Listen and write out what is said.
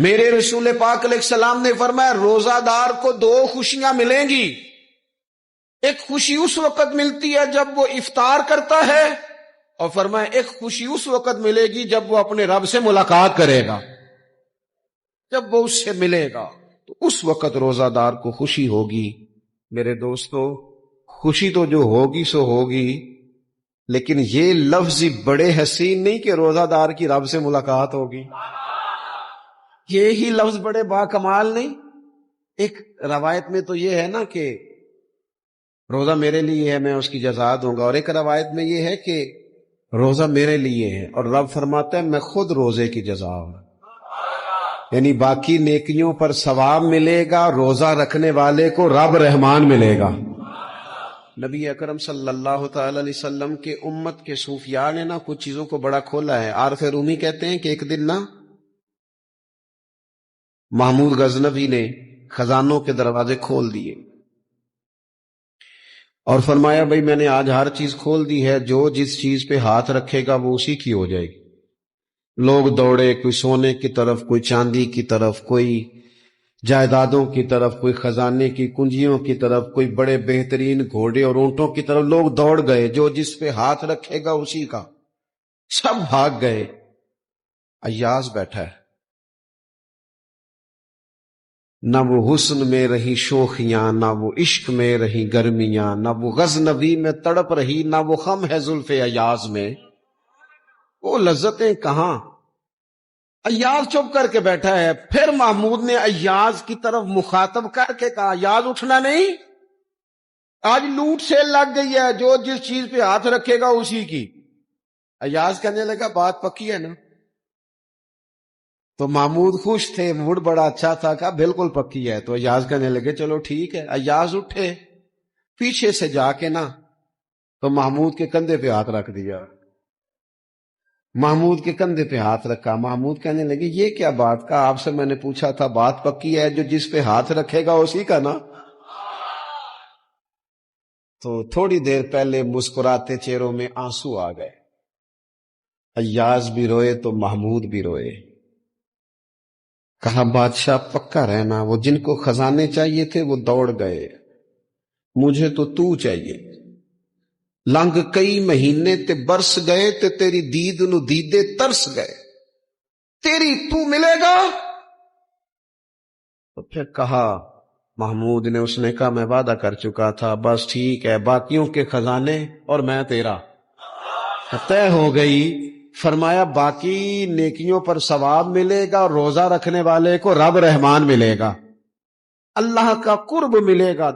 میرے رسول پاک علیہ السلام نے فرمایا روزہ دار کو دو خوشیاں ملیں گی. ایک خوشی اس وقت ملتی ہے جب وہ افطار کرتا ہے، اور فرمایا ایک خوشی اس وقت ملے گی جب وہ اپنے رب سے ملاقات کرے گا. جب وہ اس سے ملے گا تو اس وقت روزہ دار کو خوشی ہوگی. میرے دوستو، خوشی تو جو ہوگی سو ہوگی، لیکن یہ لفظ بڑے حسین نہیں کہ روزہ دار کی رب سے ملاقات ہوگی. یہی لفظ بڑے باکمال نہیں. ایک روایت میں تو یہ ہے نا کہ روزہ میرے لیے ہے، میں اس کی جزا دوں گا، اور ایک روایت میں یہ ہے کہ روزہ میرے لیے ہے اور رب فرماتا ہے میں خود روزے کی جزا ہوں. یعنی باقی نیکیوں پر ثواب ملے گا، روزہ رکھنے والے کو رب رحمان ملے گا. نبی اکرم صلی اللہ تعالی علیہ وسلم کے امت کے صوفیاء نے نا کچھ چیزوں کو بڑا کھولا ہے. عارف رومی کہتے ہیں کہ ایک دن نا محمود غزنوی نے خزانوں کے دروازے کھول دیے اور فرمایا بھئی میں نے آج ہر چیز کھول دی ہے، جو جس چیز پہ ہاتھ رکھے گا وہ اسی کی ہو جائے گی. لوگ دوڑے، کوئی سونے کی طرف، کوئی چاندی کی طرف، کوئی جائیدادوں کی طرف، کوئی خزانے کی کنجیوں کی طرف، کوئی بڑے بہترین گھوڑے اور اونٹوں کی طرف. لوگ دوڑ گئے، جو جس پہ ہاتھ رکھے گا اسی کا. سب بھاگ گئے. ایاز بیٹھا ہے، نہ وہ حسن میں رہی شوخیاں، نہ وہ عشق میں رہی گرمیاں، نہ وہ غزنوی میں تڑپ رہی، نہ وہ خم ہے زلف ایاز میں. وہ لذتیں کہاں. ایاز چپ کر کے بیٹھا ہے. پھر محمود نے ایاز کی طرف مخاطب کر کے کہا ایاز اٹھنا نہیں، آج لوٹ سیل لگ گئی ہے، جو جس چیز پہ ہاتھ رکھے گا اسی کی. ایاز کہنے لگا بات پکی ہے نا. تو محمود خوش تھے، موڈ بڑا اچھا تھا، کہا بالکل پکی ہے. تو ایاز کہنے لگے چلو ٹھیک ہے. ایاز اٹھے، پیچھے سے جا کے نا تو محمود کے کندھے پہ ہاتھ رکھ دیا. محمود کے کندھے پہ ہاتھ رکھا. محمود کہنے لگے یہ کیا بات کا، آپ سے میں نے پوچھا تھا بات پکی ہے، جو جس پہ ہاتھ رکھے گا اسی کا نا. تو تھوڑی دیر پہلے مسکراتے چہروں میں آنسو آ گئے. ایاز بھی روئے تو محمود بھی روئے. کہا بادشاہ پکا رہنا، وہ جن کو خزانے چاہیے تھے وہ دوڑ گئے، مجھے تو چاہیے. لنگ کئی مہینے تے برس گئے تے تیری دید نو دیدے ترس گئے، تیری تو ملے گا. تو پھر کہا محمود نے، اس نے کہا میں وعدہ کر چکا تھا، بس ٹھیک ہے، باقیوں کے خزانے اور میں تیرا طے ہو گئی. فرمایا باقی نیکیوں پر ثواب ملے گا، اور روزہ رکھنے والے کو رب رحمان ملے گا، اللہ کا قرب ملے گا.